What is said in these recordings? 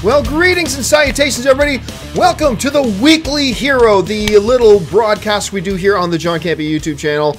Well, greetings and salutations, everybody. Welcome to the Weekly Hero, the little broadcast we do here on the John Campea YouTube channel,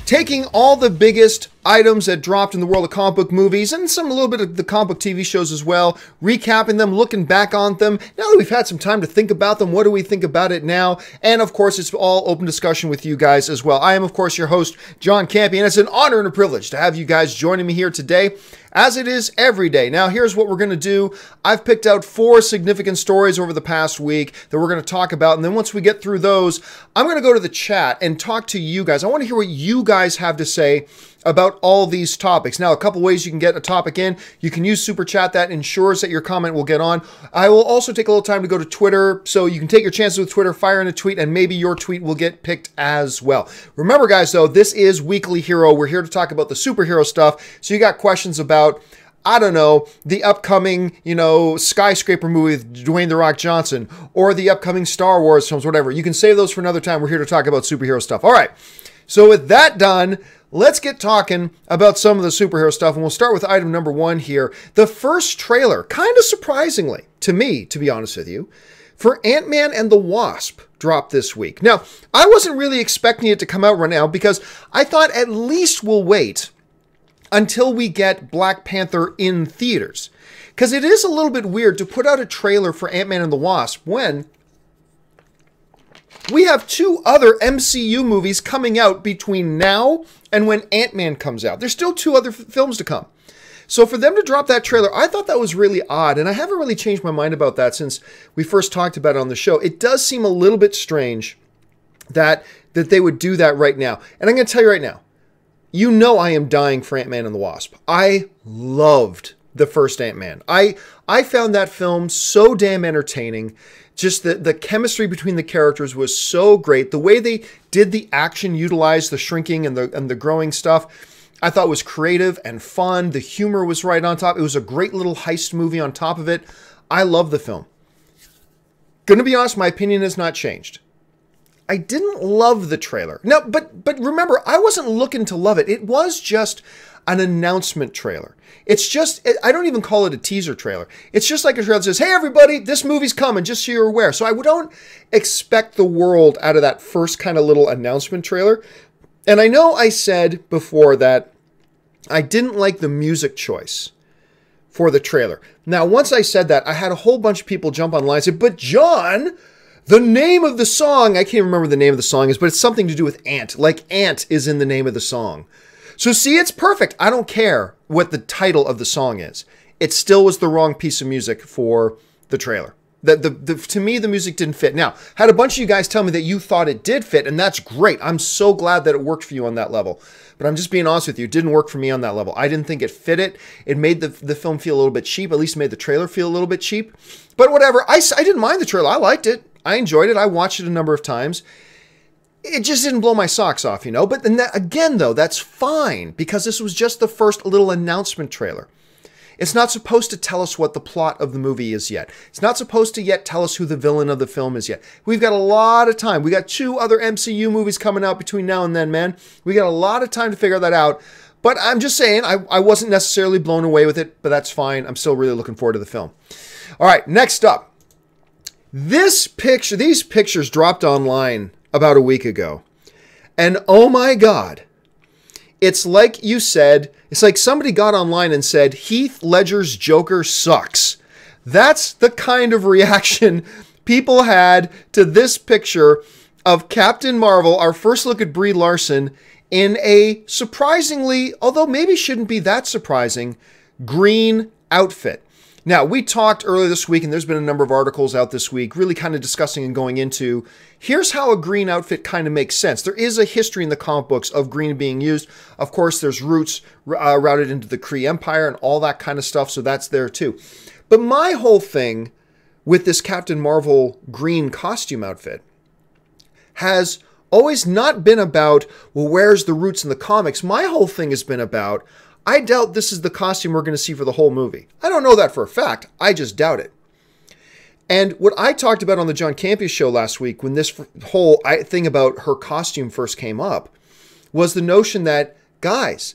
taking all the biggest items that dropped in the world of comic book movies and a little bit of the comic book TV shows as well, recapping them, looking back on them. Now that we've had some time to think about them, what do we think about it now? And of course, it's all open discussion with you guys as well. I am, of course, your host, John Campea, and it's an honor and a privilege to have you guys joining me here today, as it is every day. Now, here's what we're going to do. I've picked out 4 significant stories over the past week that we're going to talk about, and then once we get through those, I'm going to go to the chat and talk to you guys. I want to hear what you guys have to say about all these topics. Now, a couple ways you can get a topic in. You can use Super Chat. That ensures that your comment will get on. I will also take a little time to go to Twitter, so you can take your chances with Twitter, fire in a tweet, and maybe your tweet will get picked as well. Remember, guys, though, this is Weekly Hero. We're here to talk about the superhero stuff. So you got questions about, I don't know, the upcoming, skyscraper movie with Dwayne "The Rock" Johnson, or the upcoming Star Wars films, whatever. You can save those for another time. We're here to talk about superhero stuff. All right. So with that done, let's get talking about some of the superhero stuff, and we'll start with item number 1 here. The first trailer, kind of surprisingly, to me, to be honest with you, for Ant-Man and the Wasp dropped this week. Now, I wasn't really expecting it to come out right now because I thought at least we'll wait until we get Black Panther in theaters. Because it is a little bit weird to put out a trailer for Ant-Man and the Wasp when we have 2 other MCU movies coming out between now and when Ant-Man comes out. There's still 2 other films to come. So for them to drop that trailer, I thought that was really odd, and I haven't really changed my mind about that since we first talked about it on the show. It does seem a little bit strange that they would do that right now. And I'm going to tell you right now, you know I am dying for Ant-Man and the Wasp. I loved the first Ant-Man. I found that film so damn entertaining. Just the chemistry between the characters was so great. The way they did the action, utilized the shrinking and the growing stuff, I thought was creative and fun. The humor was right on top. It was a great little heist movie on top of it. I love the film. Gonna be honest, my opinion has not changed. I didn't love the trailer. No, but remember, I wasn't looking to love it. It was just an announcement trailer. It's just, I don't even call it a teaser trailer. It's just like a trailer that says, hey, everybody, this movie's coming, just so you're aware. So I don't expect the world out of that first kind of little announcement trailer. And I know I said before that I didn't like the music choice for the trailer. Now, once I said that, I had a whole bunch of people jump online and say, but John, the name of the song, I can't remember the name of the song is, but it's something to do with ant. Like ant is in the name of the song. So see, it's perfect. I don't care what the title of the song is. It still was the wrong piece of music for the trailer. To me, the music didn't fit. Now, had a bunch of you guys tell me that you thought it did fit, and that's great. I'm so glad that it worked for you on that level. But I'm just being honest with you, it didn't work for me on that level. I didn't think it fit it. It made the film feel a little bit cheap, at least made the trailer feel a little bit cheap. But whatever, I didn't mind the trailer. I liked it. I enjoyed it. I watched it a number of times. It just didn't blow my socks off, But then again, though, that's fine because this was just the first little announcement trailer. It's not supposed to tell us what the plot of the movie is yet. It's not supposed to yet tell us who the villain of the film is yet. We've got a lot of time. We got 2 other MCU movies coming out between now and then, man. We got a lot of time to figure that out. But I'm just saying, I wasn't necessarily blown away with it, but that's fine. I'm still really looking forward to the film. All right, next up. These pictures dropped online about a week ago. And oh my God, it's like you said, it's like somebody got online and said, Heath Ledger's Joker sucks. That's the kind of reaction people had to this picture of Captain Marvel, our first look at Brie Larson, in a surprisingly, although maybe shouldn't be that surprising, green outfit. Now, we talked earlier this week, and there's been a number of articles out this week really kind of discussing and going into, here's how a green outfit kind of makes sense. There is a history in the comic books of green being used. Of course, there's roots routed into the Kree Empire and all that kind of stuff, so that's there too. But my whole thing with this Captain Marvel green costume outfit has always not been about, well, where's the roots in the comics? My whole thing has been about, I doubt this is the costume we're going to see for the whole movie. I don't know that for a fact. I just doubt it. And what I talked about on the John Campea show last week, when this whole thing about her costume first came up, was the notion that, guys,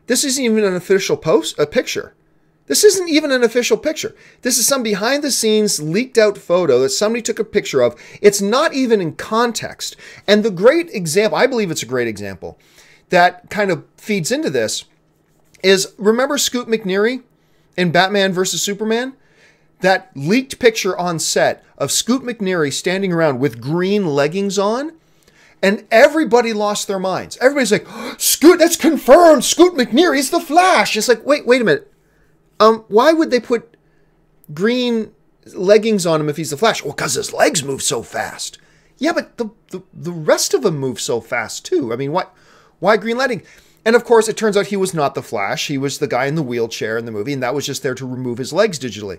this isn't even an official picture. This isn't even an official picture. This is some behind-the-scenes leaked out photo that somebody took a picture of. It's not even in context. And the great example, I believe it's a great example, that kind of feeds into this is, remember Scoot McNairy in Batman vs. Superman? That leaked picture on set of Scoot McNairy standing around with green leggings on, and everybody lost their minds. Everybody's like, Scoot, that's confirmed. Scoot McNairy is the Flash. It's like, wait a minute. Why would they put green leggings on him if he's the Flash? Well, because his legs move so fast. Yeah, but the rest of him move so fast too. I mean, why green legging? And of course, it turns out he was not the Flash. He was the guy in the wheelchair in the movie, and that was just there to remove his legs digitally.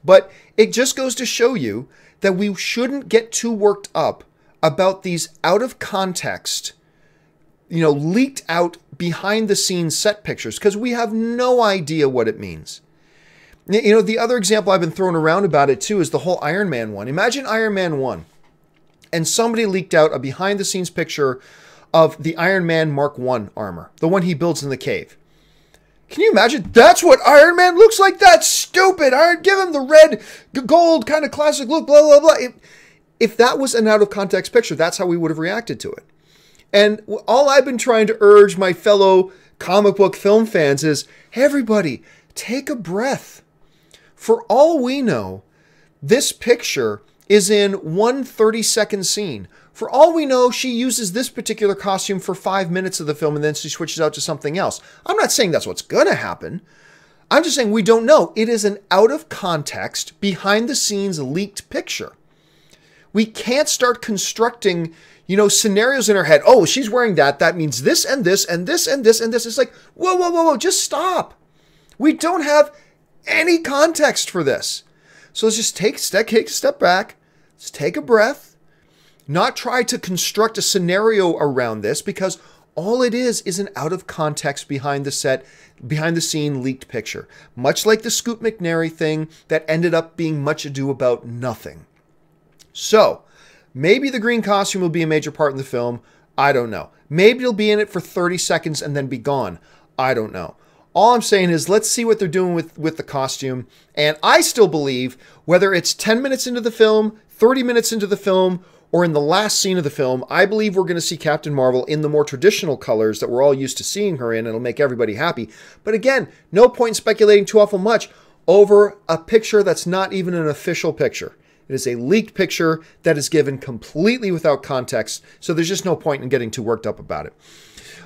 But it just goes to show you that we shouldn't get too worked up about these out of context, leaked out behind the scenes set pictures, because we have no idea what it means. The other example I've been throwing around about it too is the whole Iron Man one. Imagine Iron Man 1 and somebody leaked out a behind the scenes picture of the Iron Man Mark I armor, the one he builds in the cave. Can you imagine? That's what Iron Man looks like? That's stupid. Give him the red, gold kind of classic look, blah, blah, blah. If that was an out of context picture, that's how we would have reacted to it. And all I've been trying to urge my fellow comic book film fans is, hey, everybody, take a breath. For all we know, this picture is in one 30-second scene. For all we know, she uses this particular costume for 5 minutes of the film and then she switches out to something else. I'm not saying that's what's going to happen. I'm just saying we don't know. It is an out of context, behind the scenes leaked picture. We can't start constructing scenarios in our head. Oh, she's wearing that. That means this and this and this and this and this. It's like, whoa, just stop. We don't have any context for this. So let's just take a step back. Let's take a breath. Not try to construct a scenario around this, because all it is an out of context behind the scene leaked picture. Much like the Scoot McNairy thing that ended up being much ado about nothing. So, maybe the green costume will be a major part in the film. I don't know. Maybe it'll be in it for 30 seconds and then be gone. I don't know. All I'm saying is, let's see what they're doing with the costume. And I still believe, whether it's 10 minutes into the film, 30 minutes into the film, or in the last scene of the film, I believe we're going to see Captain Marvel in the more traditional colors that we're all used to seeing her in, and it'll make everybody happy. But again, no point in speculating too awful much over a picture that's not even an official picture. It is a leaked picture that is given completely without context, so there's just no point in getting too worked up about it.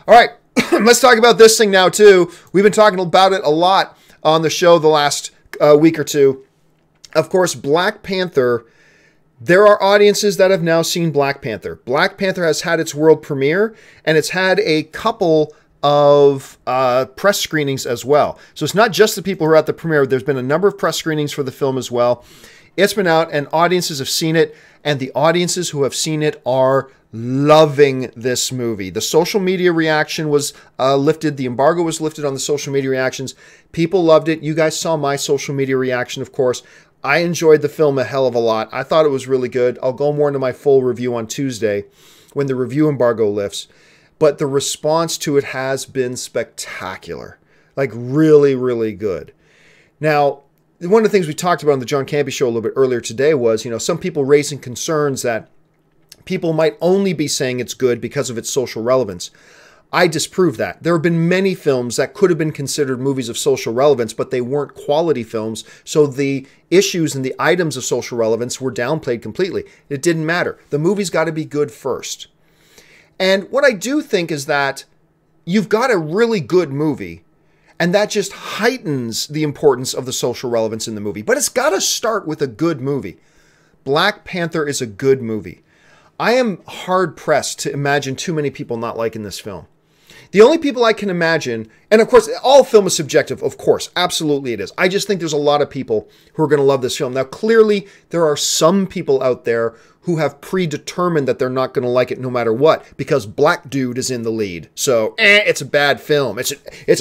All right, let's talk about this thing now, too. We've been talking about it a lot on the show the last week or two. Of course, Black Panther. There are audiences that have now seen Black Panther. Black Panther has had its world premiere, and it's had a couple of press screenings as well. So it's not just the people who are at the premiere. There's been a number of press screenings for the film as well. It's been out, and audiences have seen it, and the audiences who have seen it are loving this movie. The social media reaction was lifted. The embargo was lifted on the social media reactions. People loved it. You guys saw my social media reaction, of course. I enjoyed the film a hell of a lot. I thought it was really good. I'll go more into my full review on Tuesday when the review embargo lifts. But the response to it has been spectacular. Like, really, really good. Now, one of the things we talked about on the John Campea show a little bit earlier today was, some people raising concerns that people might only be saying it's good because of its social relevance. I disprove that. There have been many films that could have been considered movies of social relevance, but they weren't quality films, so the issues and the items of social relevance were downplayed completely. It didn't matter. The movie's got to be good first. And what I do think is that you've got a really good movie, and that just heightens the importance of the social relevance in the movie. But it's got to start with a good movie. Black Panther is a good movie. I am hard-pressed to imagine too many people not liking this film. The only people I can imagine, and of course, all film is subjective, of course, absolutely it is. I just think there's a lot of people who are going to love this film. Now, clearly, there are some people out there who have predetermined that they're not going to like it no matter what, because black dude is in the lead. So, it's a bad film. It's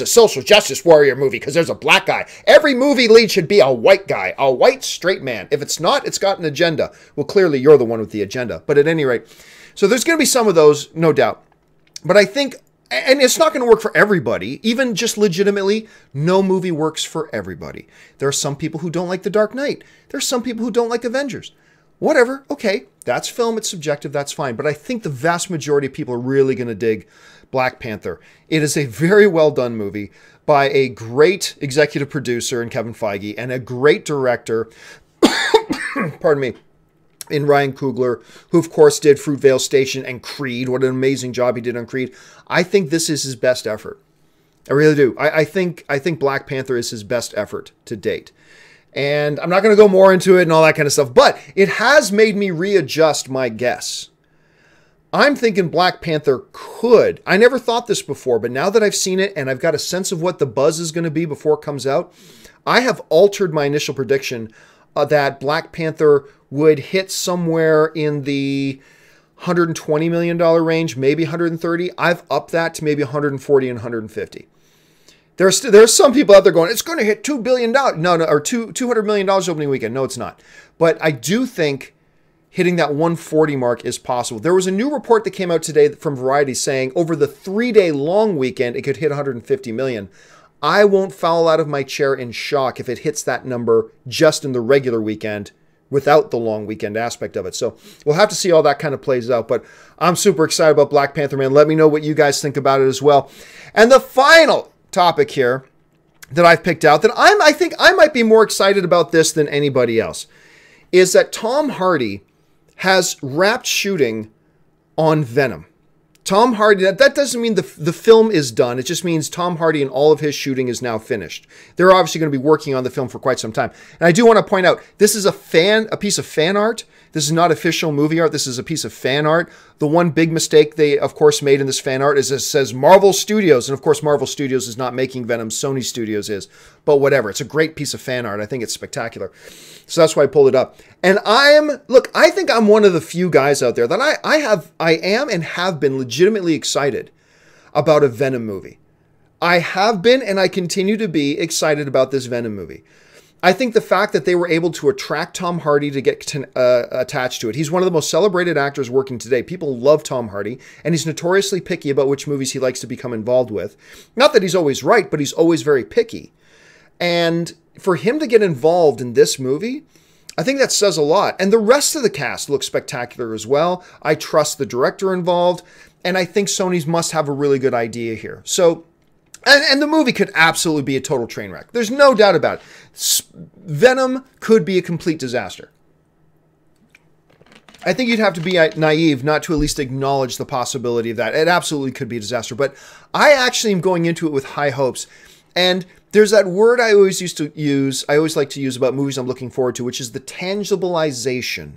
a social justice warrior movie because there's a black guy. Every movie lead should be a white guy, a white straight man. If it's not, it's got an agenda. Well, clearly, you're the one with the agenda. But at any rate, so there's going to be some of those, no doubt. But I think And it's not going to work for everybody. Even just legitimately, no movie works for everybody. There are some people who don't like The Dark Knight. There are some people who don't like Avengers. Whatever. Okay, that's film. It's subjective. That's fine. But I think the vast majority of people are really going to dig Black Panther. It is a very well done movie by a great executive producer in Kevin Feige and a great director, pardon me, in Ryan Coogler, who of course did Fruitvale Station and Creed. What an amazing job he did on Creed. I think this is his best effort. I really do. I think Black Panther is his best effort to date. And I'm not going to go more into it and all that kind of stuff, but it has made me readjust my guess. I'm thinking Black Panther could. I never thought this before, but now that I've seen it and I've got a sense of what the buzz is going to be before it comes out, I have altered my initial prediction that Black Panther would hit somewhere in the $120 million range, maybe 130. I've upped that to maybe 140 and 150. There's some people out there going, it's going to hit $2 billion. No, or $200 million opening weekend. No, it's not. But I do think hitting that 140 mark is possible. There was a new report that came out today from Variety saying over the 3-day long weekend, it could hit 150 million. I won't foul out of my chair in shock if it hits that number just in the regular weekend without the long weekend aspect of it. So we'll have to see how that kind of plays out. But I'm super excited about Black Panther, man. Let me know what you guys think about it as well. And the final topic here that I've picked out that I think I might be more excited about this than anybody else is that Tom Hardy has wrapped shooting on Venom. Tom Hardy, that doesn't mean the film is done. It just means Tom Hardy and all of his shooting is now finished. They're obviously going to be working on the film for quite some time. And I do want to point out, this is a piece of fan art. This is not official movie art. This is a piece of fan art. The one big mistake they, of course, made in this fan art is it says Marvel Studios. And, of course, Marvel Studios is not making Venom. Sony Studios is. But whatever. It's a great piece of fan art. I think it's spectacular. So that's why I pulled it up. And I think I'm one of the few guys out there that I am and have been legitimately excited about a Venom movie. I have been and I continue to be excited about this Venom movie. I think the fact that they were able to attract Tom Hardy to get attached to it. He's one of the most celebrated actors working today. People love Tom Hardy, and he's notoriously picky about which movies he likes to become involved with. Not that he's always right, but he's always very picky. And for him to get involved in this movie, I think that says a lot. And the rest of the cast looks spectacular as well. I trust the director involved, and I think Sony's must have a really good idea here. So, and the movie could absolutely be a total train wreck. There's no doubt about it. Venom could be a complete disaster. I think you'd have to be naive not to at least acknowledge the possibility of that. It absolutely could be a disaster. But I actually am going into it with high hopes. And there's that word I always like to use about movies I'm looking forward to, which is the tangibilization.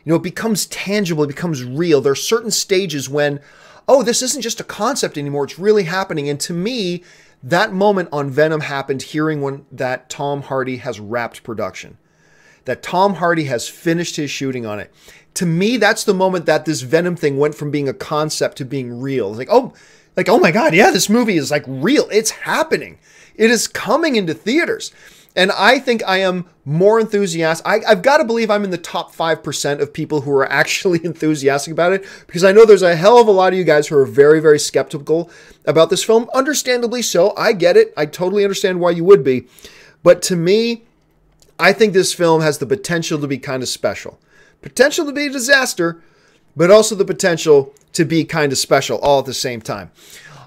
You know, it becomes tangible, it becomes real. There are certain stages when, oh, this isn't just a concept anymore, it's really happening. And to me, that moment on Venom happened hearing that Tom Hardy has wrapped production. That Tom Hardy has finished his shooting on it. To me, that's the moment that this Venom thing went from being a concept to being real. It's like, oh my God, yeah, this movie is like real. It's happening. It is coming into theaters. And I think I am more enthusiastic. I've got to believe I'm in the top 5% of people who are actually enthusiastic about it, because I know there's a hell of a lot of you guys who are very, very skeptical about this film. Understandably so. I get it. I totally understand why you would be. But to me, I think this film has the potential to be kind of special. Potential to be a disaster, but also the potential to be kind of special all at the same time.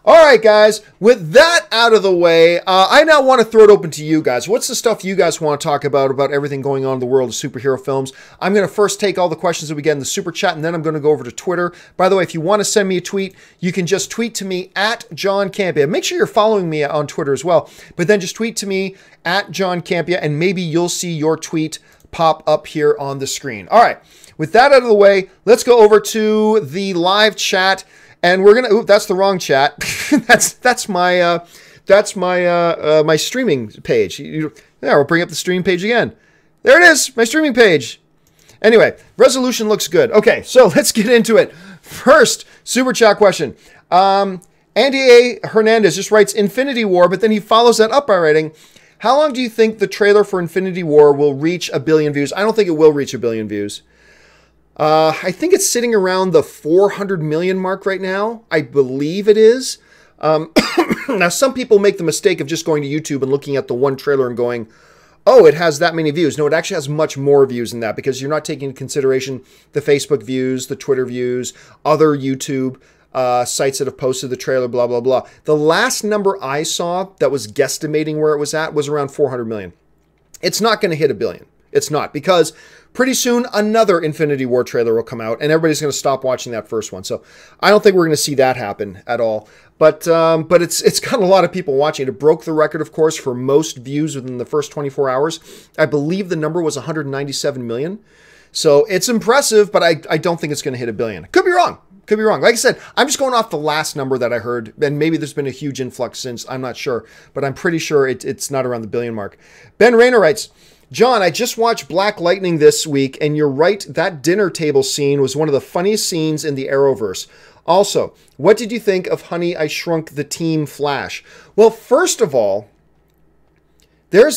All right, guys, with that out of the way, I now want to throw it open to you guys. What's the stuff you guys want to talk about everything going on in the world of superhero films? I'm going to first take all the questions that we get in the super chat, and then I'm going to go over to Twitter. By the way, if you want to send me a tweet, you can just tweet to me at John Campea. Make sure you're following me on Twitter as well, but then just tweet to me at John Campea, and maybe you'll see your tweet pop up here on the screen. All right, with that out of the way, let's go over to the live chat. And we're gonna. Ooh, that's the wrong chat. that's my my streaming page. Yeah, we'll bring up the stream page again. There it is, my streaming page. Anyway, resolution looks good. Okay, so let's get into it. First, super chat question. Andy A. Hernandez just writes Infinity War, but then he follows that up by writing, how long do you think the trailer for Infinity War will reach 1 billion views? I don't think it will reach 1 billion views. I think it's sitting around the 400 million mark right now. I believe it is. Now, some people make the mistake of just going to YouTube and looking at the one trailer and going, oh, it has that many views. No, it actually has much more views than that because you're not taking into consideration the Facebook views, the Twitter views, other YouTube sites that have posted the trailer, blah, blah, blah. The last number I saw that was guesstimating where it was at was around 400 million. It's not going to hit 1 billion. It's not, because pretty soon another Infinity War trailer will come out and everybody's going to stop watching that first one. So I don't think we're going to see that happen at all. But it's got a lot of people watching. It broke the record, of course, for most views within the first 24 hours. I believe the number was 197 million. So it's impressive, but I don't think it's going to hit 1 billion. Could be wrong. Could be wrong. Like I said, I'm just going off the last number that I heard, and maybe there's been a huge influx since. I'm not sure, but I'm pretty sure it's not around the 1 billion mark. Ben Rayner writes, John, I just watched Black Lightning this week, and you're right, that dinner table scene was one of the funniest scenes in the Arrowverse. Also, what did you think of Honey, I Shrunk the Team Flash? Well, first of all,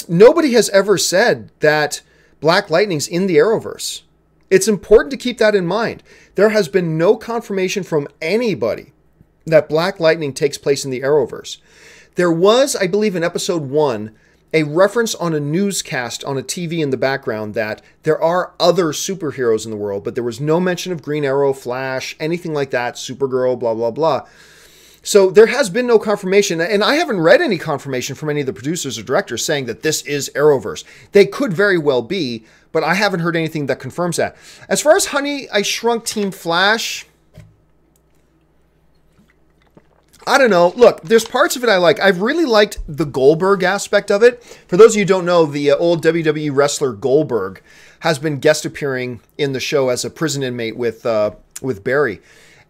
nobody has ever said that Black Lightning's in the Arrowverse. It's important to keep that in mind. There has been no confirmation from anybody that Black Lightning takes place in the Arrowverse. There was, I believe, in episode 1, a reference on a newscast on a TV in the background that there are other superheroes in the world, but there was no mention of Green Arrow, Flash, anything like that, Supergirl, blah, blah, blah. So there has been no confirmation, and I haven't read any confirmation from any of the producers or directors saying that this is Arrowverse. They could very well be, but I haven't heard anything that confirms that. As far as Honey, I Shrunk Team Flash, I don't know. Look, there's parts of it I like. I've really liked the Goldberg aspect of it. For those of you who don't know, the old WWE wrestler Goldberg has been guest appearing in the show as a prison inmate with Barry.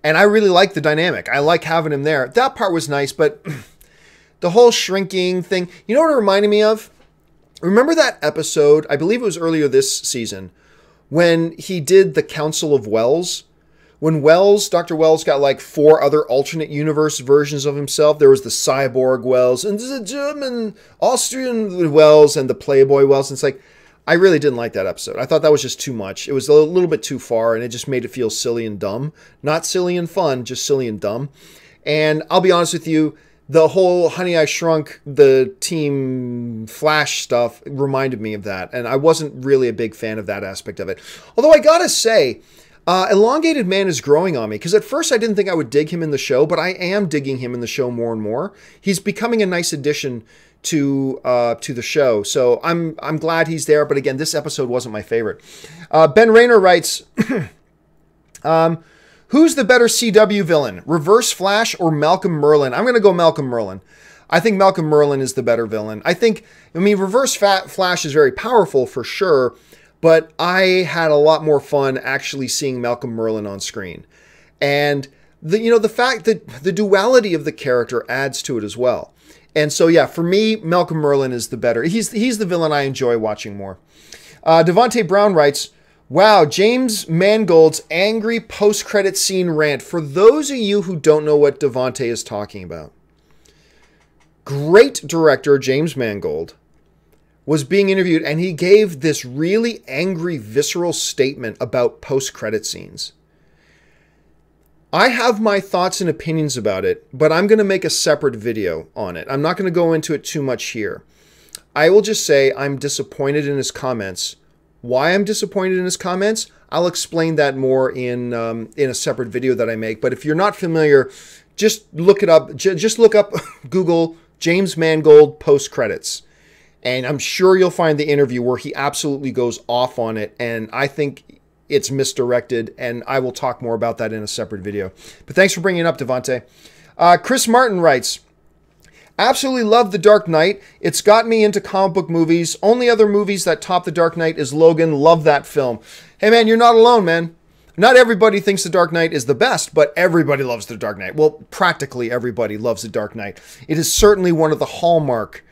And I really like the dynamic. I like having him there. That part was nice, but the whole shrinking thing, you know what it reminded me of? Remember that episode, I believe it was earlier this season, when he did the Council of Wells? When Dr. Wells got like 4 other alternate universe versions of himself. There was the Cyborg Wells, and the German, Austrian Wells, and the Playboy Wells. And it's like, I really didn't like that episode. I thought that was just too much. It was a little bit too far, and it just made it feel silly and dumb. Not silly and fun, just silly and dumb. And I'll be honest with you, the whole Honey, I Shrunk the Team Flash stuff reminded me of that. And I wasn't really a big fan of that aspect of it. Although I gotta say, Elongated Man is growing on me, because at first I didn't think I would dig him in the show, but I am digging him in the show more and more. He's becoming a nice addition to the show, so I'm glad he's there. But again, this episode wasn't my favorite. Ben Rayner writes, who's the better CW villain, Reverse Flash or Malcolm Merlyn? I'm going to go Malcolm Merlyn. I think Malcolm Merlyn is the better villain. I mean, Reverse Flash is very powerful for sure, but I had a lot more fun actually seeing Malcolm Merlyn on screen. And the fact that the duality of the character adds to it as well. And so, yeah, for me, Malcolm Merlyn is the better. He's the villain I enjoy watching more. Devontae Brown writes, wow, James Mangold's angry post-credit scene rant. For those of you who don't know what Devontae is talking about, great director James Mangold was being interviewed, and he gave this really angry, visceral statement about post-credit scenes. I have my thoughts and opinions about it, but I'm going to make a separate video on it. I'm not going to go into it too much here. I will just say I'm disappointed in his comments. Why I'm disappointed in his comments, I'll explain that more in a separate video that I make. But if you're not familiar, just look it up. Just look up Google James Mangold post-credits. And I'm sure you'll find the interview where he absolutely goes off on it. And I think it's misdirected. And I will talk more about that in a separate video. But thanks for bringing it up, Devontae. Chris Martin writes, absolutely love The Dark Knight. It's got me into comic book movies. Only other movies that top The Dark Knight is Logan. Love that film. Hey, man, you're not alone, man. Not everybody thinks The Dark Knight is the best, but everybody loves The Dark Knight. Well, practically everybody loves The Dark Knight. It is certainly one of the hallmark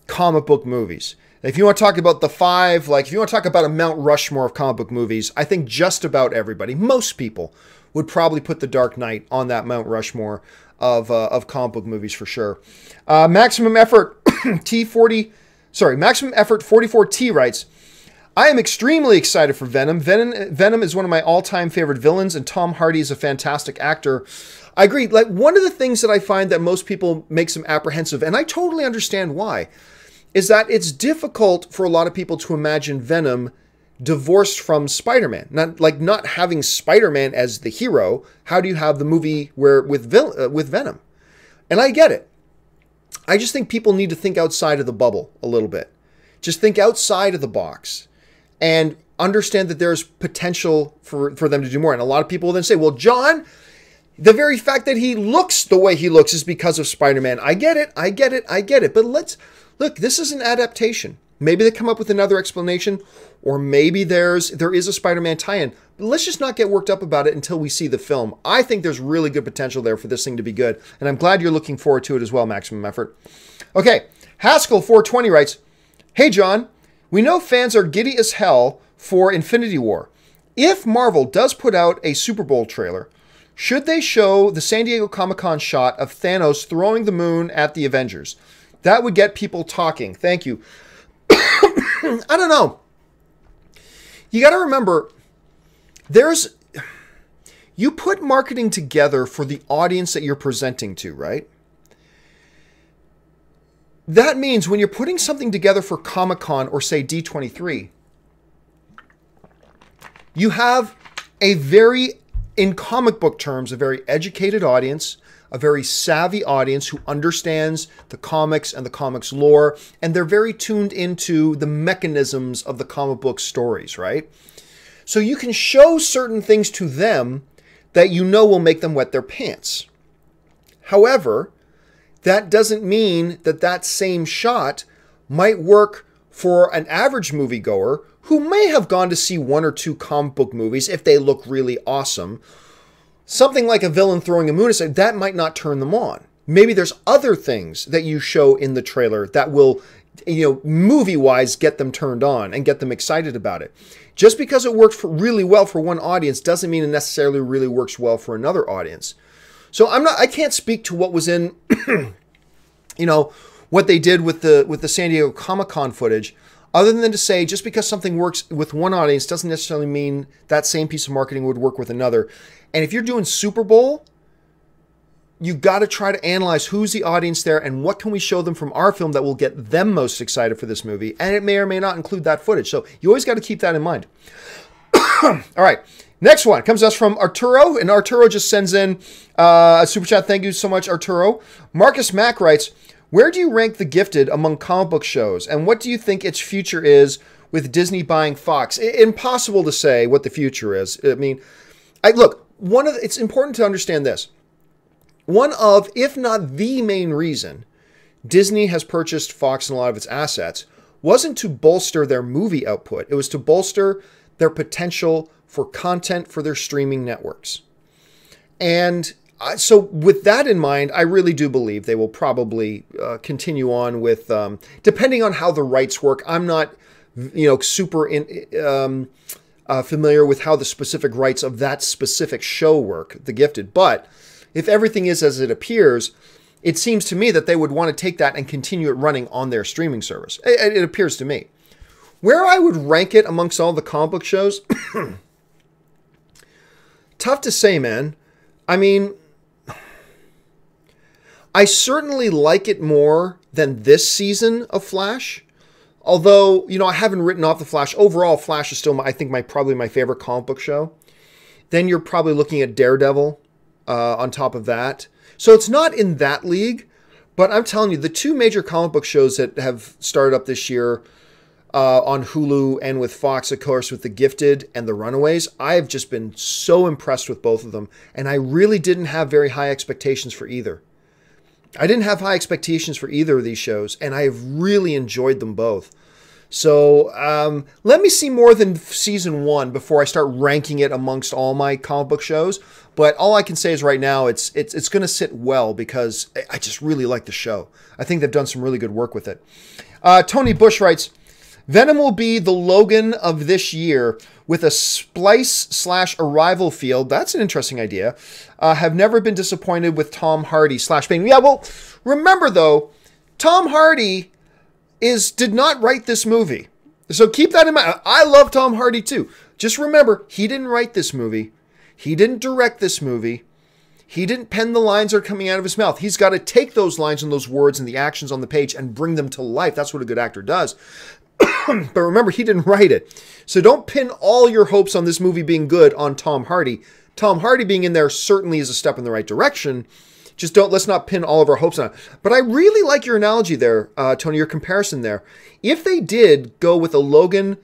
comic book movies. If you want to talk about the 5, like if you want to talk about a Mount Rushmore of comic book movies, I think just about everybody, most people, would probably put The Dark Knight on that Mount Rushmore of comic book movies for sure. Maximum Effort Maximum Effort 44T writes, I am extremely excited for Venom. Venom is one of my all-time favorite villains, and Tom Hardy is a fantastic actor. I agree. Like, one of the things that I find that most people makes them apprehensive, and I totally understand why, is that it's difficult for a lot of people to imagine Venom divorced from Spider-Man. Not having Spider-Man as the hero. How do you have the movie with Venom? And I get it. I just think people need to think outside of the bubble a little bit. Just think outside of the box and understand that there's potential for them to do more. And a lot of people will then say, well, John, the very fact that he looks the way he looks is because of Spider-Man. I get it. But look, this is an adaptation. Maybe they come up with another explanation, or maybe there is a Spider-Man tie-in. But let's just not get worked up about it until we see the film. I think there's really good potential there for this thing to be good, and I'm glad you're looking forward to it as well, Maximum Effort. Okay, Haskell420 writes, hey, John, we know fans are giddy as hell for Infinity War. If Marvel does put out a Super Bowl trailer, should they show the San Diego Comic-Con shot of Thanos throwing the moon at the Avengers? That would get people talking. Thank you. I don't know. You got to remember, you put marketing together for the audience that you're presenting to, right? That means when you're putting something together for Comic-Con or, say, D23, you have in comic book terms, a very educated audience, a very savvy audience who understands the comics and the comics lore, and they're very tuned into the mechanisms of the comic book stories, right? So you can show certain things to them that you know will make them wet their pants. However, that doesn't mean that same shot might work for an average moviegoer who may have gone to see one or two comic book movies if they look really awesome. Something like a villain throwing a moon aside, that might not turn them on. Maybe there's other things that you show in the trailer that will, movie-wise get them turned on and get them excited about it. Just because it worked really well for one audience doesn't mean it necessarily really works well for another audience. So I can't speak to what was in, what they did with the San Diego Comic-Con footage, other than to say just because something works with one audience doesn't necessarily mean that same piece of marketing would work with another. And if you're doing Super Bowl, you've got to try to analyze who's the audience there and what can we show them from our film that will get them most excited for this movie. And it may or may not include that footage. So you always got to keep that in mind. All right. Next one comes to us from Arturo. And Arturo just sends in a super chat. Thank you so much, Arturo. Marcus Mack writes, where do you rank The Gifted among comic book shows? And what do you think its future is with Disney buying Fox? Impossible to say what the future is. I mean, it's important to understand this. One of, if not the main reason Disney has purchased Fox and a lot of its assets wasn't to bolster their movie output. It was to bolster their potential for content for their streaming networks. And so with that in mind, I really do believe they will probably continue on with, depending on how the rights work. I'm not, super familiar with how the specific rights of that specific show work, The Gifted. But if everything is as it appears, it seems to me that they would want to take that and continue it running on their streaming service. It appears to me. Where I would rank it amongst all the comic book shows, tough to say, man. I mean, I certainly like it more than this season of Flash. Although, I haven't written off The Flash. Overall, Flash is still, probably my favorite comic book show. Then you're probably looking at Daredevil on top of that. So it's not in that league. But I'm telling you, the two major comic book shows that have started up this year on Hulu and with Fox, of course, with The Gifted and The Runaways, I've just been so impressed with both of them. And I really didn't have very high expectations for either. I didn't have high expectations for either of these shows, and I have really enjoyed them both. So let me see more than season one before I start ranking it amongst all my comic book shows. But all I can say is right now it's going to sit well because I just really like the show. I think they've done some really good work with it. Tony Bush writes, Venom will be the Logan of this year with a splice/arrival field. That's an interesting idea. Have never been disappointed with Tom Hardy /Bane. Yeah, well, remember though, Tom Hardy did not write this movie. So keep that in mind. I love Tom Hardy too. Just remember, he didn't write this movie. He didn't direct this movie. He didn't pen the lines that are coming out of his mouth. He's got to take those lines and those words and the actions on the page and bring them to life. That's what a good actor does. But remember, he didn't write it. So don't pin all your hopes on this movie being good on Tom Hardy. Tom Hardy being in there certainly is a step in the right direction. Just let's not pin all of our hopes on it. But I really like your analogy there, Tony, your comparison there. If they did go with a Logan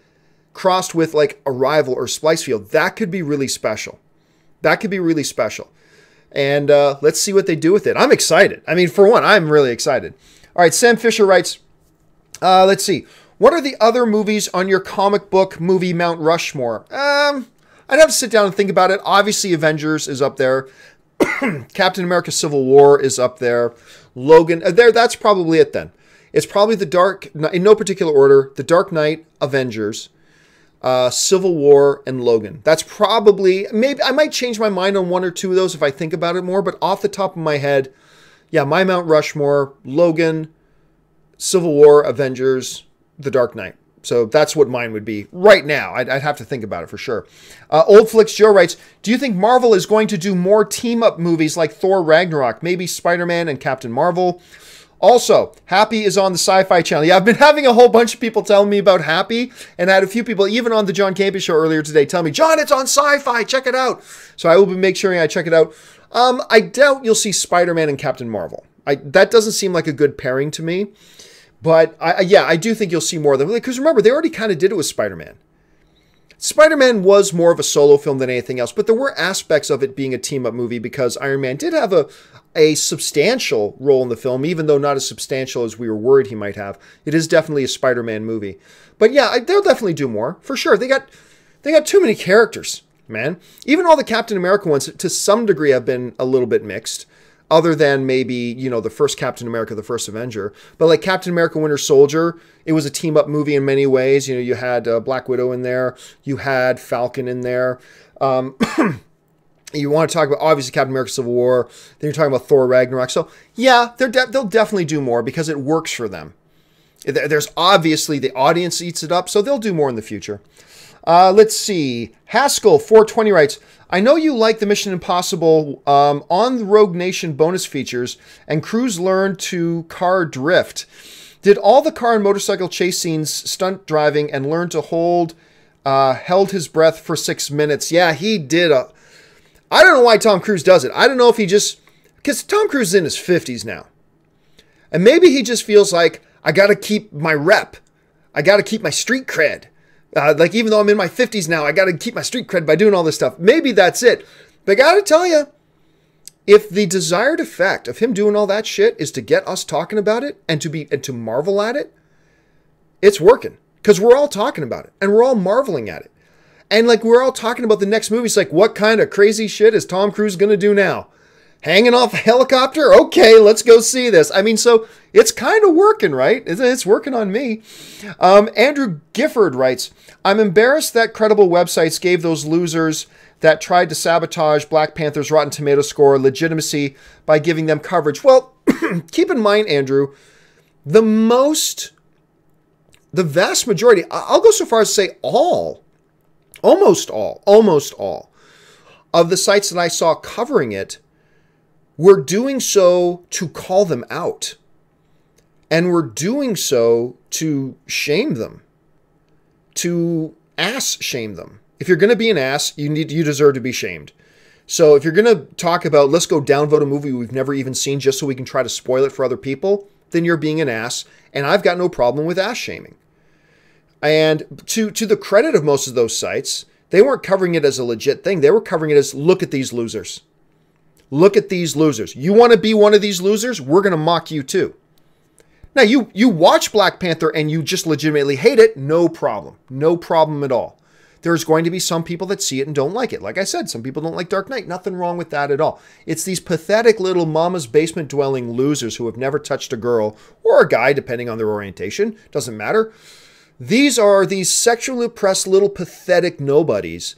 crossed with like Arrival or Splicefield, that could be really special. That could be really special. And let's see what they do with it. I'm excited. I mean, for one, I'm really excited. All right, Sam Fisher writes, let's see. What are the other movies on your comic book movie Mount Rushmore? I'd have to sit down and think about it. Obviously, Avengers is up there. Captain America Civil War is up there. Logan, that's probably it then. It's probably in no particular order, The Dark Knight, Avengers, Civil War, and Logan. That's probably, maybe I might change my mind on one or two of those if I think about it more, but off the top of my head, yeah, my Mount Rushmore, Logan, Civil War, Avengers, The Dark Knight. So that's what mine would be right now. I'd have to think about it for sure. Old Flicks Joe writes, do you think Marvel is going to do more team-up movies like Thor Ragnarok? Maybe Spider-Man and Captain Marvel? Also, Happy is on the Sci-Fi Channel. Yeah, I've been having a whole bunch of people telling me about Happy, and I had a few people, even on the John Campea show earlier today, tell me, John, it's on Sci-Fi, check it out. So I will be making sure I check it out. I doubt you'll see Spider-Man and Captain Marvel. That doesn't seem like a good pairing to me. But I do think you'll see more of them. Because remember, they already kind of did it with Spider-Man. Spider-Man was more of a solo film than anything else, but there were aspects of it being a team-up movie because Iron Man did have a substantial role in the film, even though not as substantial as we were worried he might have. It is definitely a Spider-Man movie. But yeah, they'll definitely do more, for sure. They got too many characters, man. Even all the Captain America ones, to some degree, have been a little bit mixed. Other than maybe, the first Captain America, the first Avenger. But like Captain America Winter Soldier, it was a team-up movie in many ways. You had Black Widow in there. You had Falcon in there. You want to talk about, obviously, Captain America Civil War. Then you're talking about Thor Ragnarok. So, yeah, they'll definitely do more because it works for them. There's obviously, the audience eats it up, so they'll do more in the future. Let's see. Haskell, 420 writes, I know you like the Mission Impossible on the Rogue Nation bonus features, and crews learn to car drift. Did all the car and motorcycle chase scenes stunt driving and learn to held his breath for 6 minutes? Yeah, he did. I don't know why Tom Cruise does it. I don't know if he just, because Tom Cruise is in his 50s now. And maybe he just feels like, I got to keep my rep. I got to keep my street cred. Even though I'm in my 50s now, I got to keep my street cred by doing all this stuff. Maybe that's it. But I got to tell you, if the desired effect of him doing all that shit is to get us talking about it and to marvel at it, it's working. Because we're all talking about it and we're all marveling at it. And we're all talking about the next movie. It's like, what kind of crazy shit is Tom Cruise going to do now? Hanging off a helicopter? Okay, let's go see this. I mean, so it's kind of working, right? It's working on me. Andrew Gifford writes, I'm embarrassed that credible websites gave those losers that tried to sabotage Black Panther's Rotten Tomato score legitimacy by giving them coverage. Well, keep in mind, Andrew, the vast majority, I'll go so far as to say almost all of the sites that I saw covering it we're doing so to call them out. And we're doing so to shame them. To ass shame them. If you're going to be an ass, you deserve to be shamed. So if you're going to talk about, let's go downvote a movie we've never even seen just so we can try to spoil it for other people, then you're being an ass. And I've got no problem with ass shaming. And to the credit of most of those sites, they weren't covering it as a legit thing. They were covering it as, look at these losers. Look at these losers. You want to be one of these losers? We're going to mock you too. Now, you watch Black Panther and you just legitimately hate it, no problem. No problem at all. There's going to be some people that see it and don't like it. Like I said, some people don't like Dark Knight. Nothing wrong with that at all. It's these pathetic little mama's basement dwelling losers who have never touched a girl or a guy, depending on their orientation. Doesn't matter. These are these sexually oppressed little pathetic nobodies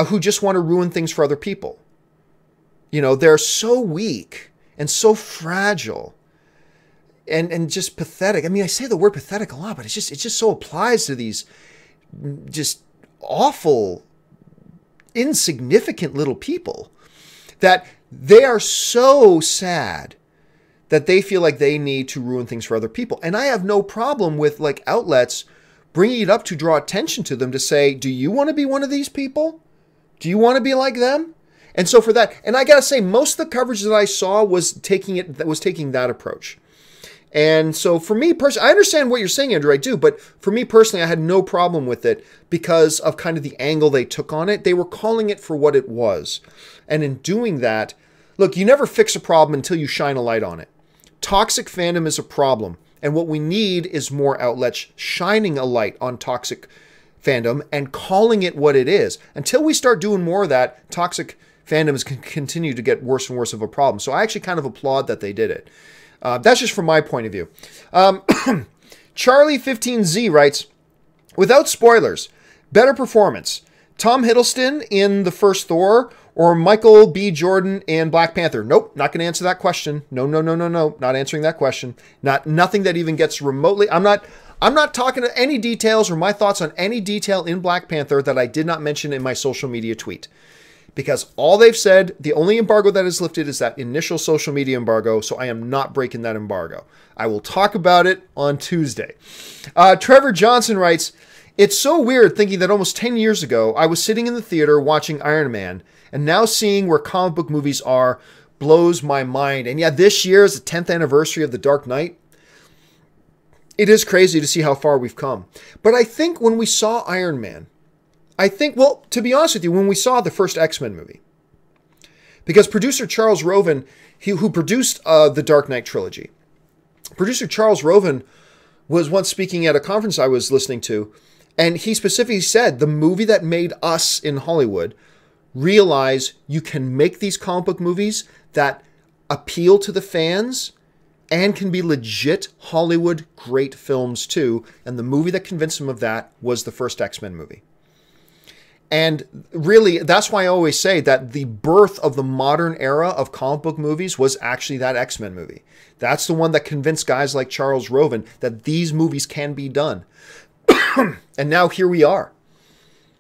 who just want to ruin things for other people. You know, they're so weak and so fragile. and just pathetic. I mean, I say the word pathetic a lot, but it just so applies to these just awful, insignificant little people that they are so sad that they feel like they need to ruin things for other people. And I have no problem with like outlets bringing it up to draw attention to them to say, do you want to be one of these people? Do you want to be like them? And so for that, and I got to say, most of the coverage that I saw was taking that approach. And so for me personally, I understand what you're saying, Andrew, I do, but for me personally, I had no problem with it because of kind of the angle they took on it. They were calling it for what it was. And in doing that, look, you never fix a problem until you shine a light on it. Toxic fandom is a problem. And what we need is more outlets shining a light on toxic fandom and calling it what it is. Until we start doing more of that, toxic fandoms can continue to get worse and worse of a problem. So I actually kind of applaud that they did it. That's just from my point of view. Charlie15Z writes, without spoilers, better performance. Tom Hiddleston in the first Thor or Michael B. Jordan in Black Panther? Nope, not going to answer that question. No, not answering that question. Nothing that even gets remotely. I'm not talking to any details or my thoughts on any detail in Black Panther that I did not mention in my social media tweet. Because all they've said, the only embargo that is lifted is that initial social media embargo, so I am not breaking that embargo. I will talk about it on Tuesday. Trevor Johnson writes, it's so weird thinking that almost 10 years ago, I was sitting in the theater watching Iron Man, and now seeing where comic book movies are blows my mind. And yeah, this year is the 10th anniversary of The Dark Knight. It is crazy to see how far we've come. But I think when we saw Iron Man, well, to be honest with you, when we saw the first X-Men movie, because producer Charles Roven, who produced the Dark Knight trilogy, producer Charles Roven was once speaking at a conference I was listening to, and he specifically said the movie that made us in Hollywood realize you can make these comic book movies that appeal to the fans and can be legit Hollywood great films too. And the movie that convinced him of that was the first X-Men movie. And really, that's why I always say that the birth of the modern era of comic book movies was actually that X-Men movie. That's the one that convinced guys like Charles Roven that these movies can be done. And now here we are.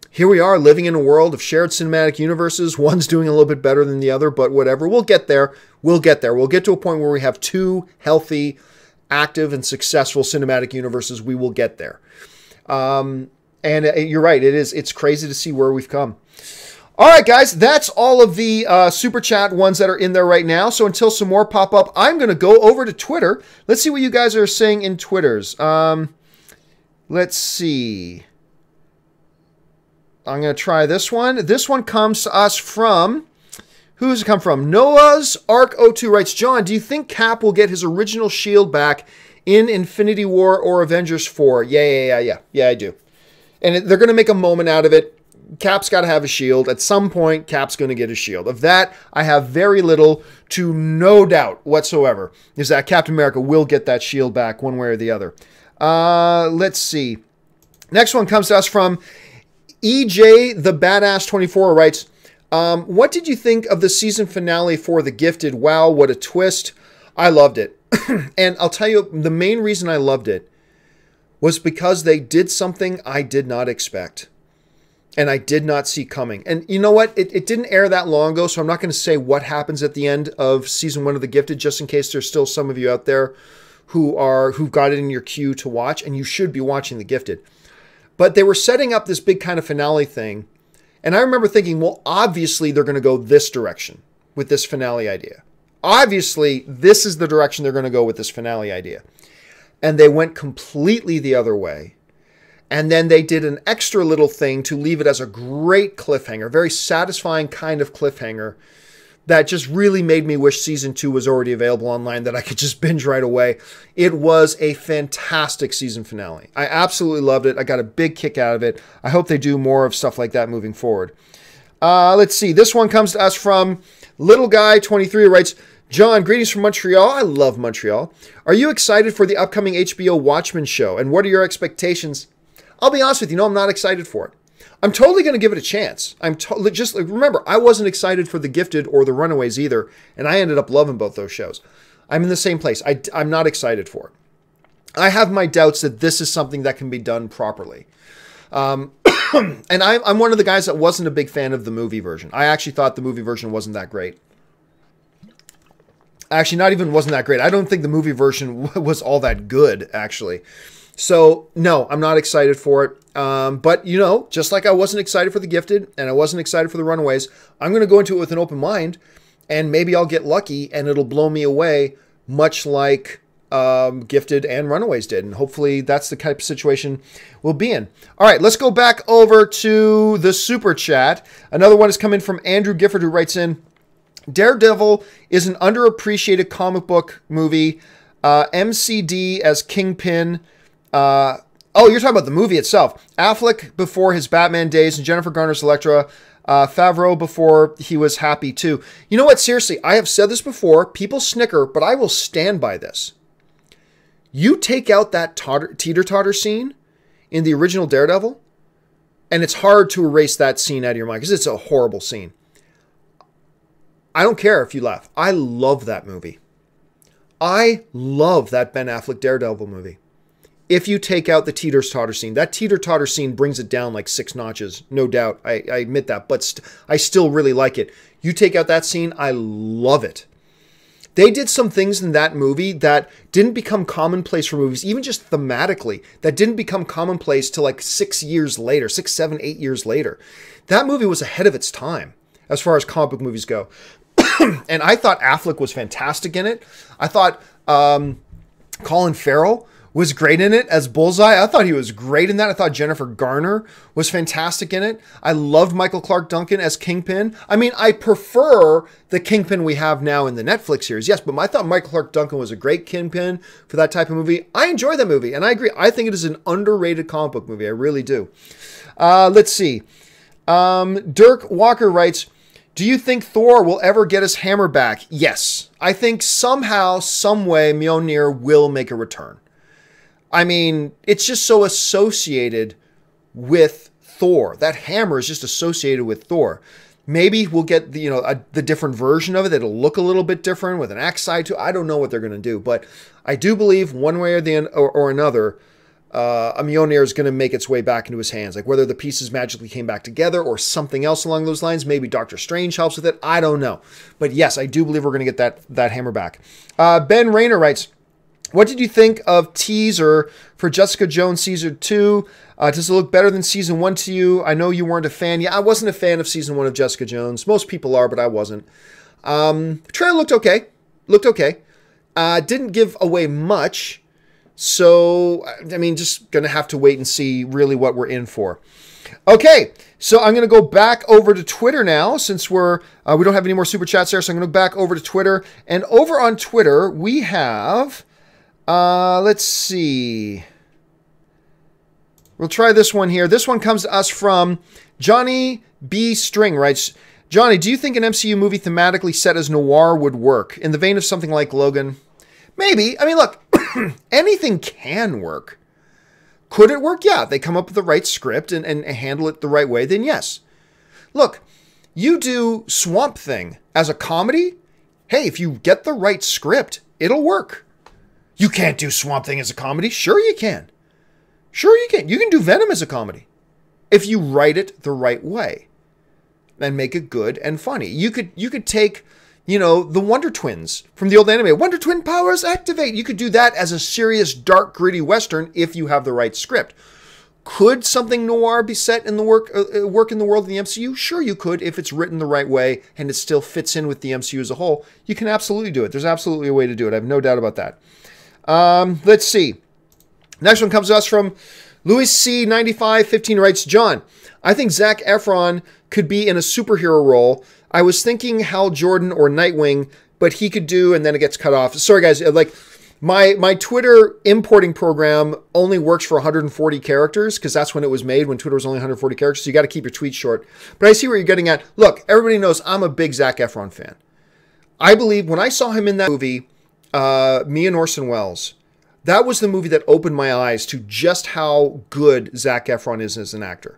Here we are living in a world of shared cinematic universes. One's doing a little bit better than the other, but whatever. We'll get there. We'll get there. We'll get to a point where we have two healthy, active, and successful cinematic universes. We will get there. And you're right. It's crazy to see where we've come. All right, guys, that's all of the Super Chat ones that are in there right now. So until some more pop up, I'm going to go over to Twitter. Let's see what you guys are saying in Twitters. Let's see. I'm going to try this one. This one comes to us from... Who does it come from? Noah's Arc 02 writes, John, do you think Cap will get his original shield back in Infinity War or Avengers 4? Yeah, I do. And they're going to make a moment out of it. Cap's got to have a shield. At some point, Cap's going to get a shield. Of that, I have very little to no doubt whatsoever, is that Captain America will get that shield back one way or the other. Let's see. Next one comes to us from EJ the Badass 24 writes, what did you think of the season finale for The Gifted? Wow, what a twist. I loved it. And I'll tell you, the main reason I loved it was because they did something I did not expect. And I did not see coming. And you know what? It didn't air that long ago, so I'm not going to say what happens at the end of season 1 of The Gifted, just in case there's still some of you out there who've got it in your queue to watch, and you should be watching The Gifted. But they were setting up this big kind of finale thing. And I remember thinking, well, obviously they're going to go this direction with this finale idea. Obviously, this is the direction they're going to go with this finale idea. And they went completely the other way. And then they did an extra little thing to leave it as a great cliffhanger, very satisfying kind of cliffhanger that just really made me wish season 2 was already available online, that I could just binge right away. It was a fantastic season finale. I absolutely loved it. I got a big kick out of it. I hope they do more of stuff like that moving forward. Let's see. This one comes to us from Little Guy 23 who writes, John, greetings from Montreal. I love Montreal. Are you excited for the upcoming HBO Watchmen show? And what are your expectations? I'll be honest with you, no, I'm not excited for it. I'm totally going to give it a chance. Remember, I wasn't excited for The Gifted or The Runaways either, and I ended up loving both those shows. I'm in the same place. I'm not excited for it. I have my doubts that this is something that can be done properly. And I'm one of the guys that wasn't a big fan of the movie version. I actually thought the movie version wasn't that great. Actually, not even wasn't that great. I don't think the movie version was all that good, actually. So, no, I'm not excited for it. But, you know, just like I wasn't excited for The Gifted and I wasn't excited for The Runaways, I'm going to go into it with an open mind, and maybe I'll get lucky and it'll blow me away, much like Gifted and Runaways did. And hopefully that's the type of situation we'll be in. All right, let's go back over to the Super Chat. Another one is coming from Andrew Gifford, who writes in, Daredevil is an underappreciated comic book movie. MCD as Kingpin. Oh, you're talking about the movie itself. Affleck before his Batman days and Jennifer Garner's Elektra. Favreau before he was happy too. You know what? Seriously, I have said this before. People snicker, but I will stand by this. You take out that teeter-totter scene in the original Daredevil, and it's hard to erase that scene out of your mind because it's a horrible scene. I don't care if you laugh. I love that movie. I love that Ben Affleck Daredevil movie. If you take out the teeter-totter scene, that teeter-totter scene brings it down like 6 notches, no doubt. I admit that, but I still really like it. You take out that scene, I love it. They did some things in that movie that didn't become commonplace for movies, even just thematically, that didn't become commonplace till like 6 years later, 6, 7, 8 years later. That movie was ahead of its time as far as comic book movies go. And I thought Affleck was fantastic in it. I thought Colin Farrell was great in it as Bullseye. I thought he was great in that. I thought Jennifer Garner was fantastic in it. I loved Michael Clarke Duncan as Kingpin. I mean, I prefer the Kingpin we have now in the Netflix series, yes, but I thought Michael Clarke Duncan was a great Kingpin for that type of movie. I enjoy that movie, and I agree. I think it is an underrated comic book movie. I really do. Let's see. Dirk Walker writes, do you think Thor will ever get his hammer back? Yes. I think somehow, some way, Mjolnir will make a return. I mean, it's just so associated with Thor. That hammer is just associated with Thor. Maybe we'll get the different version of it that'll look a little bit different with an axe side to it. I don't know what they're going to do, but I do believe one way or another, a Mjolnir is going to make its way back into his hands. Like whether the pieces magically came back together or something else along those lines. Maybe Doctor Strange helps with it. I don't know. But yes, I do believe we're going to get that hammer back. Ben Rayner writes, what did you think of teaser for Jessica Jones Season 2? Does it look better than Season 1 to you? I know you weren't a fan. Yeah, I wasn't a fan of Season 1 of Jessica Jones. Most people are, but I wasn't. The trailer looked okay. Didn't give away much. So, I mean, just going to have to wait and see really what we're in for. Okay, so I'm going to go back over to Twitter now since we don't have any more Super Chats there. So I'm going to go back over to Twitter. And over on Twitter, we have, let's see. We'll try this one here. This one comes to us from Johnny B. String, writes, Johnny, do you think an MCU movie thematically set as noir would work? In the vein of something like Logan? Maybe. I mean, look. Anything can work. Could it work? Yeah. They come up with the right script and handle it the right way, then yes. Look, you do Swamp Thing as a comedy. Hey, if you get the right script, it'll work. You can't do Swamp Thing as a comedy. Sure you can. Sure you can. You can do Venom as a comedy if you write it the right way and make it good and funny. You could take, the Wonder Twins from the old anime. Wonder Twin powers activate. You could do that as a serious, dark, gritty Western if you have the right script. Could something noir be set in the work in the world of the MCU? Sure you could if it's written the right way and it still fits in with the MCU as a whole. You can absolutely do it. There's absolutely a way to do it. I have no doubt about that. Let's see. Next one comes to us from Louis C. 9515 writes, John, I think Zac Efron could be in a superhero role. I was thinking Hal Jordan or Nightwing, but he could do, and then it gets cut off. Sorry, guys. Like, my Twitter importing program only works for 140 characters because that's when it was made, when Twitter was only 140 characters. So you got to keep your tweets short. But I see where you're getting at. Look, everybody knows I'm a big Zac Efron fan. I believe when I saw him in that movie, Me and Orson Welles, that was the movie that opened my eyes to just how good Zac Efron is as an actor.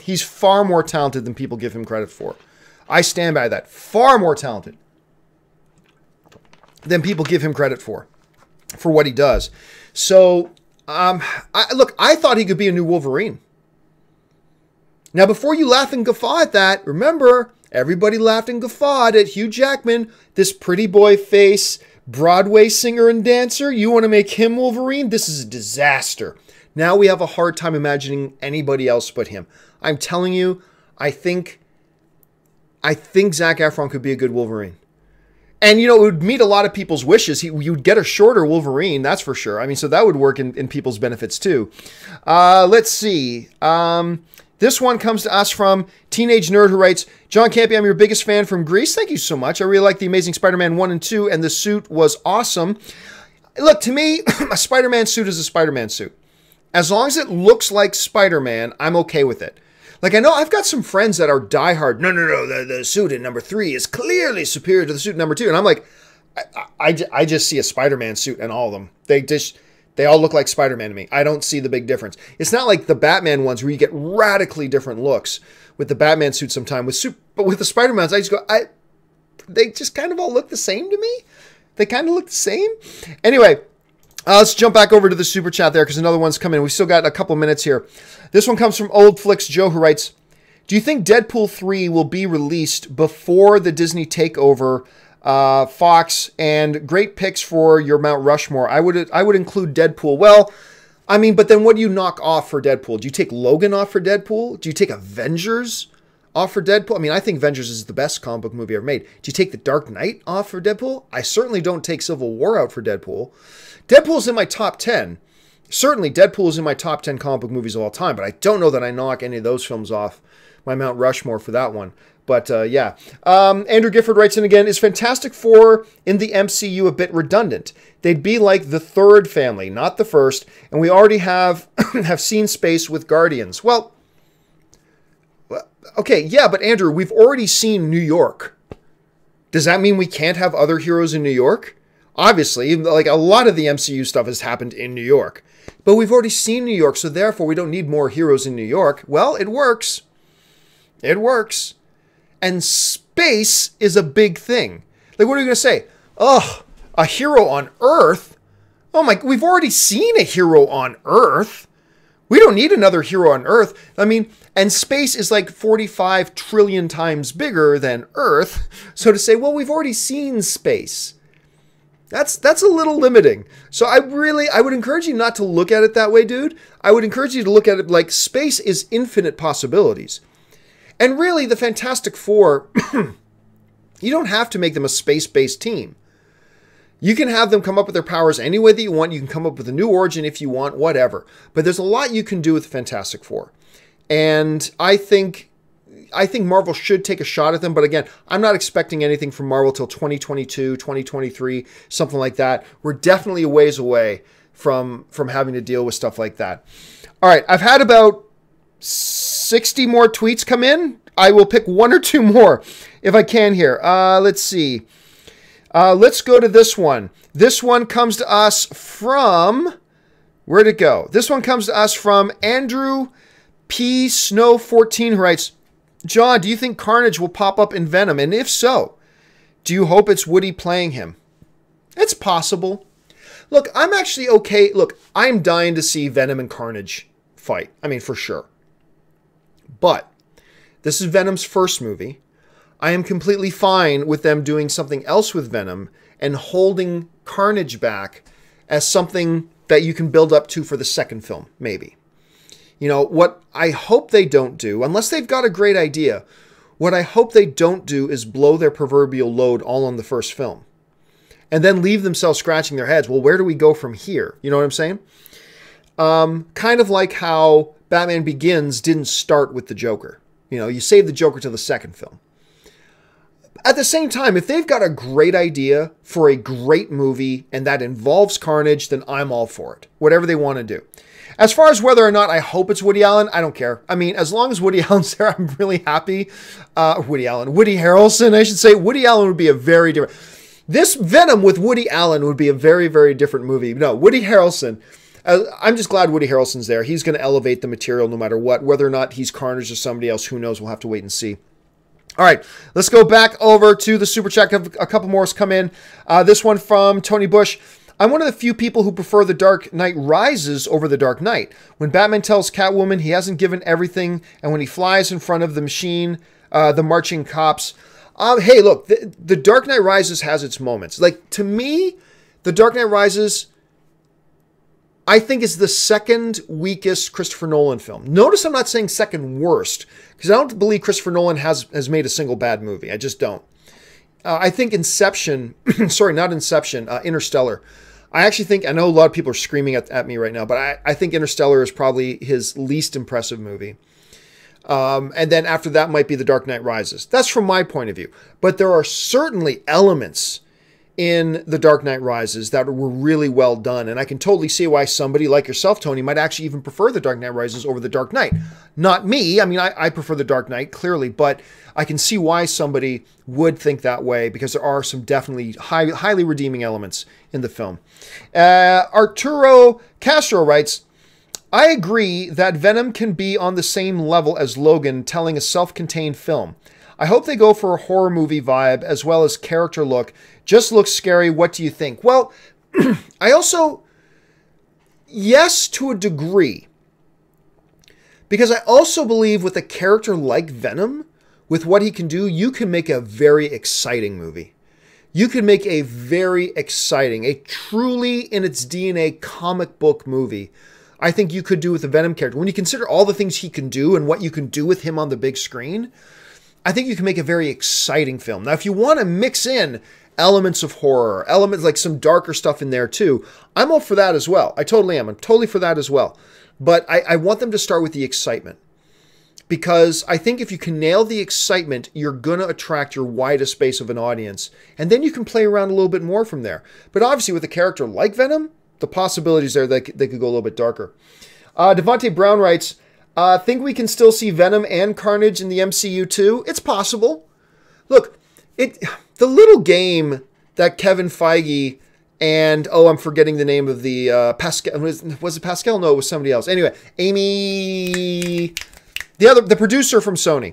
He's far more talented than people give him credit for. I stand by that. Far more talented. than people give him credit for what he does. So, I thought he could be a new Wolverine. Now, before you laugh and guffaw at that, remember, everybody laughed and guffawed at Hugh Jackman, this pretty boy face, Broadway singer and dancer. You want to make him Wolverine? This is a disaster. Now we have a hard time imagining anybody else but him. I'm telling you, I think Zac Efron could be a good Wolverine. And, it would meet a lot of people's wishes. You'd get a shorter Wolverine, that's for sure. I mean, so that would work in people's benefits too. Let's see. This one comes to us from Teenage Nerd, who writes, John Campea, I'm your biggest fan from Greece. Thank you so much. I really like The Amazing Spider-Man 1 and 2, and the suit was awesome. Look, to me, a Spider-Man suit is a Spider-Man suit. As long as it looks like Spider-Man, I'm okay with it. Like, I know I've got some friends that are diehard, no, the suit in number 3 is clearly superior to the suit in number 2. And I'm like, I just see a Spider-Man suit in all of them. They all look like Spider-Man to me. I don't see the big difference. It's not like the Batman ones where you get radically different looks with the Batman suit sometimes. But with the Spider-Mans, I just go, they just kind of all look the same to me. They kind of look the same. Anyway, let's jump back over to the super chat there because another one's coming. We've still got a couple minutes here. This one comes from Old Flicks Joe, who writes, do you think Deadpool 3 will be released before the Disney takeover, Fox, and great picks for your Mount Rushmore? I would include Deadpool. Well, I mean, but then what do you knock off for Deadpool? Do you take Logan off for Deadpool? Do you take Avengers off for Deadpool? I mean, I think Avengers is the best comic book movie ever made. Do you take The Dark Knight off for Deadpool? I certainly don't take Civil War out for Deadpool. Deadpool's in my top 10. Certainly, Deadpool is in my top 10 comic book movies of all time, but I don't know that I knock any of those films off my Mount Rushmore for that one. But yeah. Andrew Gifford writes in again, is Fantastic Four in the MCU a bit redundant? They'd be like the third family, not the first, and we already have seen space with Guardians. Well, okay, yeah, but Andrew, we've already seen New York. Does that mean we can't have other heroes in New York? Obviously, like a lot of the MCU stuff has happened in New York. But we've already seen New York, so therefore we don't need more heroes in New York. Well, it works. It works. And space is a big thing. Like, what are you going to say? Oh, a hero on Earth? Oh my, we've already seen a hero on Earth. We don't need another hero on Earth. I mean, and space is like 45 trillion times bigger than Earth. So to say, well, we've already seen space. That's a little limiting. So I would encourage you not to look at it that way, dude. I would encourage you to look at it like space is infinite possibilities. And really, the Fantastic Four, you don't have to make them a space-based team. You can have them come up with their powers any way that you want. You can come up with a new origin if you want, whatever. But there's a lot you can do with the Fantastic Four. And I think Marvel should take a shot at them. But again, I'm not expecting anything from Marvel till 2022, 2023, something like that. We're definitely a ways away from having to deal with stuff like that. All right, I've had about 60 more tweets come in. I will pick one or two more if I can here. Let's see. Let's go to this one. This one comes to us from... Where'd it go? This one comes to us from Andrew P. Snow 14, who writes, John, do you think Carnage will pop up in Venom? And if so, do you hope it's Woody playing him? It's possible. Look, I'm actually okay. Look, I'm dying to see Venom and Carnage fight. I mean, for sure. But this is Venom's first movie. I am completely fine with them doing something else with Venom and holding Carnage back as something that you can build up to for the second film, maybe. You know, what I hope they don't do, unless they've got a great idea, what I hope they don't do is blow their proverbial load all on the first film. And then leave themselves scratching their heads. Well, where do we go from here? You know what I'm saying? Kind of like how Batman Begins didn't start with the Joker. You know, you save the Joker to the second film. At the same time, if they've got a great idea for a great movie and that involves Carnage, then I'm all for it. Whatever they want to do. As far as whether or not I hope it's Woody Allen, I don't care. I mean, as long as Woody Allen's there, I'm really happy. Woody Harrelson, I should say. Woody Allen would be a very different... This Venom with Woody Allen would be a very, very different movie. No, Woody Harrelson... I'm just glad Woody Harrelson's there. He's going to elevate the material no matter what. Whether or not he's Carnage or somebody else, who knows? We'll have to wait and see. All right, let's go back over to the Super Chat. A couple more has come in. This one from Tony Bush. I'm one of the few people who prefer The Dark Knight Rises over The Dark Knight. When Batman tells Catwoman he hasn't given everything, and when he flies in front of the machine, the marching cops. Hey, look, the Dark Knight Rises has its moments. Like, to me, The Dark Knight Rises, I think, is the second weakest Christopher Nolan film. Notice I'm not saying second worst, because I don't believe Christopher Nolan has made a single bad movie. I just don't. I think Inception, sorry, not Inception, Interstellar. I actually think, I know a lot of people are screaming at me right now, but I think Interstellar is probably his least impressive movie. And then after that might be The Dark Knight Rises. That's from my point of view. But there are certainly elements in The Dark Knight Rises that were really well done. And I can totally see why somebody like yourself, Tony, might actually even prefer The Dark Knight Rises over The Dark Knight. Not me. I mean, I prefer The Dark Knight, clearly. But I can see why somebody would think that way, because there are some definitely highly redeeming elements in the film. Arturo Castro writes, I agree that Venom can be on the same level as Logan telling a self-contained film. I hope they go for a horror movie vibe as well as character look. Just looks scary. What do you think? Well, I also, yes, to a degree. Because I also believe with a character like Venom, with what he can do, you can make a very exciting movie. You can make a very exciting, a truly in its DNA comic book movie. I think you could do with the Venom character. When you consider all the things he can do and what you can do with him on the big screen, I think you can make a very exciting film. Now, if you want to mix in elements of horror, elements like some darker stuff in there too, I'm all for that as well. I totally am. I'm totally for that as well. But I want them to start with the excitement. Because I think if you can nail the excitement, you're going to attract your widest base of an audience. And then you can play around a little bit more from there. But obviously with a character like Venom, the possibilities there, they could go a little bit darker. Devontae Brown writes, think we can still see Venom and Carnage in the MCU too? It's possible. Look, the little game that Kevin Feige and, I'm forgetting the name of the Pascal, was it Pascal? No, it was somebody else. Anyway, Amy, the producer from Sony.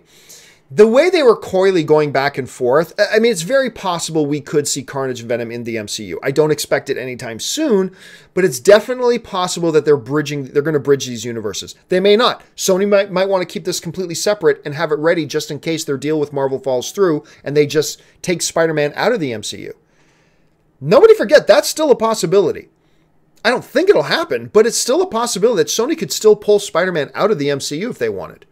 The way they were coyly going back and forth, I mean, it's very possible we could see Carnage and Venom in the MCU. I don't expect it anytime soon, but it's definitely possible that they're going to bridge these universes. They may not. Sony might want to keep this completely separate and have it ready just in case their deal with Marvel falls through and they just take Spider-Man out of the MCU. Nobody forget, that's still a possibility. I don't think it'll happen, but it's still a possibility that Sony could still pull Spider-Man out of the MCU if they wanted.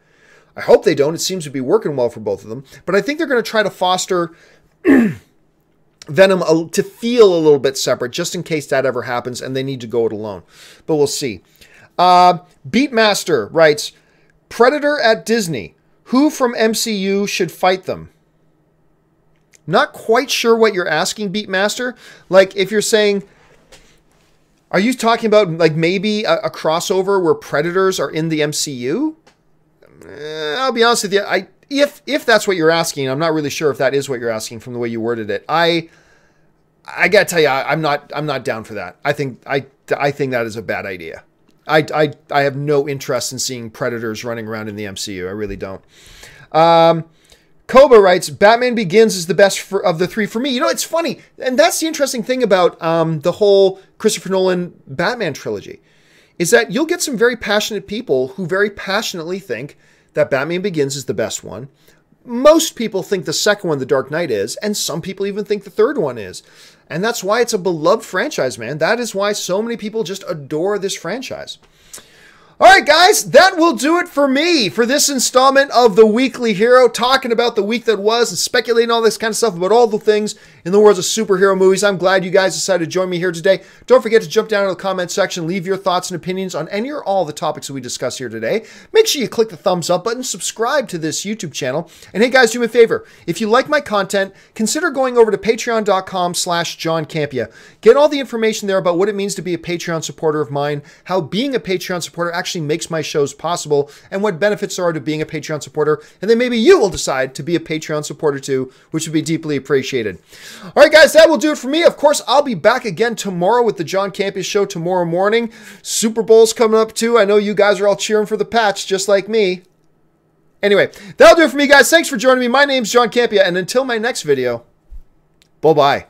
I hope they don't. It seems to be working well for both of them. But I think they're going to try to foster Venom to feel a little bit separate, just in case that ever happens and they need to go it alone. But we'll see. Beatmaster writes, Predator at Disney. Who from MCU should fight them? Not quite sure what you're asking, Beatmaster. Like, if you're saying, are you talking about like maybe a crossover where Predators are in the MCU? I'll be honest with you. If that's what you're asking, I'm not really sure if that is what you're asking from the way you worded it. I gotta tell you, I'm not down for that. I think that is a bad idea. I have no interest in seeing Predators running around in the MCU. I really don't. Koba writes, Batman Begins is the best of the three for me. You know, it's funny, and that's the interesting thing about the whole Christopher Nolan Batman trilogy, is that you'll get some very passionate people who very passionately think that Batman Begins is the best one. Most people think the second one, The Dark Knight, is, and some people even think the third one is. And that's why it's a beloved franchise, man. That is why so many people just adore this franchise. All right, guys, that will do it for me for this installment of The Weekly Hero, talking about the week that was and speculating all this kind of stuff about all the things in the world of superhero movies. I'm glad you guys decided to join me here today. Don't forget to jump down in the comment section, leave your thoughts and opinions on any or all the topics that we discuss here today. Make sure you click the thumbs up button, subscribe to this YouTube channel. And hey, guys, do me a favor. If you like my content, consider going over to patreon.com/John Campea. Get all the information there about what it means to be a Patreon supporter of mine, how being a Patreon supporter actually makes my shows possible, and what benefits there are to being a Patreon supporter. And then maybe you will decide to be a Patreon supporter too, which would be deeply appreciated. All right, guys, that will do it for me. Of course, I'll be back again tomorrow with the John Campea Show tomorrow morning. Super Bowl's coming up too. I know you guys are all cheering for the Pats just like me. Anyway, that'll do it for me, guys. Thanks for joining me. My name's John Campea, and until my next video, bye-bye.